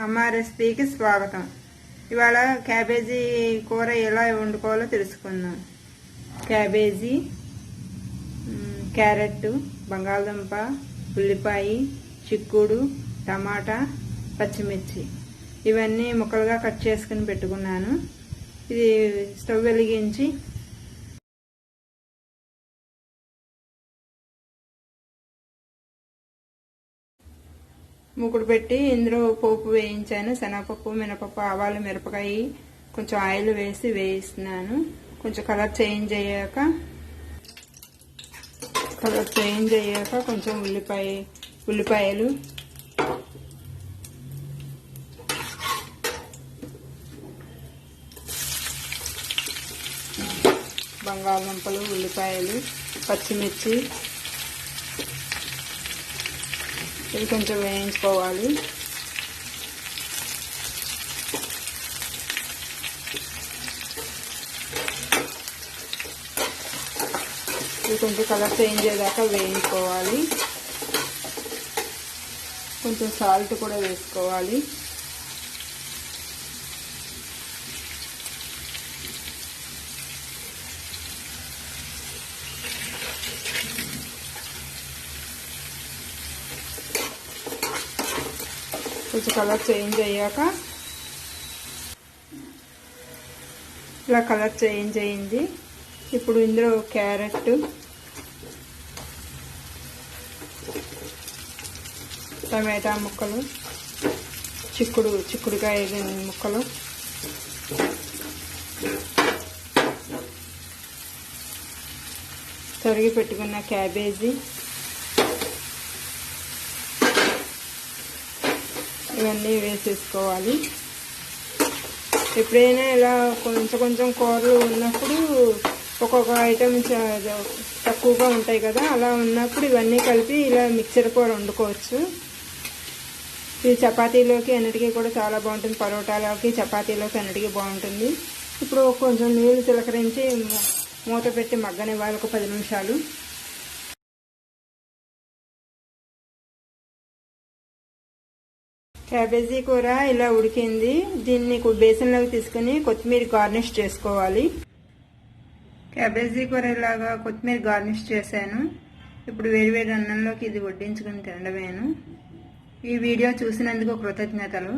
అమ్మ రెసిపీకి స్వాగతం. ఇవాళ క్యాబేజీ కూర ఎలా వండుకోవాలో తెలుసుకుందాం. క్యాబేజీ, క్యారెట్, బంగాళదుంప, ఉల్లిపాయ, చిక్కుడు, టమాటా, పచ్చిమిర్చి ఇవన్నీ ముక్కలుగా కట్ చేసుకుని పెట్టుకున్నాను. ఇది స్టవ్ వెలిగించి మూకుడు పెట్టి ఇందులో పోపు వేయించాను. శనగపప్పు, మినపప్పు, ఆవాలు, మిరపకాయ, కొంచెం ఆయిల్ వేసి వేయిస్తున్నాను. కొంచెం కలర్ చేంజ్ అయ్యాక కొంచెం ఉల్లిపాయలు, బంగాళదుంపలు, ఉల్లిపాయలు, పచ్చిమిర్చి ఇది కొంచెం వేయించుకోవాలి. ఇది కొంచెం కలర్ చేంజ్ అయ్యేదాకా వేయించుకోవాలి. కొంచెం సాల్ట్ కూడా వేసుకోవాలి. కొంచెం కలర్ చేంజ్ అయ్యాక ఇలా కలర్ చేంజ్ అయింది. ఇప్పుడు ఇందులో క్యారెట్, టమాటా ముక్కలు, చిక్కుడుకాయ ముక్కలు, తరిగి పెట్టుకున్న క్యాబేజీ ఇవన్నీ వేసేసుకోవాలి. ఎప్పుడైనా ఇలా కొంచెం కూరలు ఉన్నప్పుడు ఒక్కొక్క ఐటెం తక్కువగా ఉంటాయి కదా, అలా ఉన్నప్పుడు ఇవన్నీ కలిపి ఇలా మిక్చర్ కూర వండుకోవచ్చు. ఇది చపాతీలోకి అన్నిటికీ కూడా చాలా బాగుంటుంది. పరోటాలోకి, చపాతీలోకి అన్నిటికీ బాగుంటుంది. ఇప్పుడు కొంచెం నీళ్ళు చిలకరించి మూత పెట్టి మగ్గనివ్వాలి ఒక 10 నిమిషాలు. క్యాబేజీ కూర ఇలా ఉడికింది. దీన్ని బేసన్లోకి తీసుకుని కొత్తిమీర గార్నిష్ చేసుకోవాలి. క్యాబేజీ కూర ఇలాగా కొత్తిమీర గార్నిష్ చేశాను. ఇప్పుడు వేడివేడి అన్నంలోకి ఇది వడ్డించుకుని తినడమేను. ఈ వీడియో చూసినందుకు కృతజ్ఞతలు.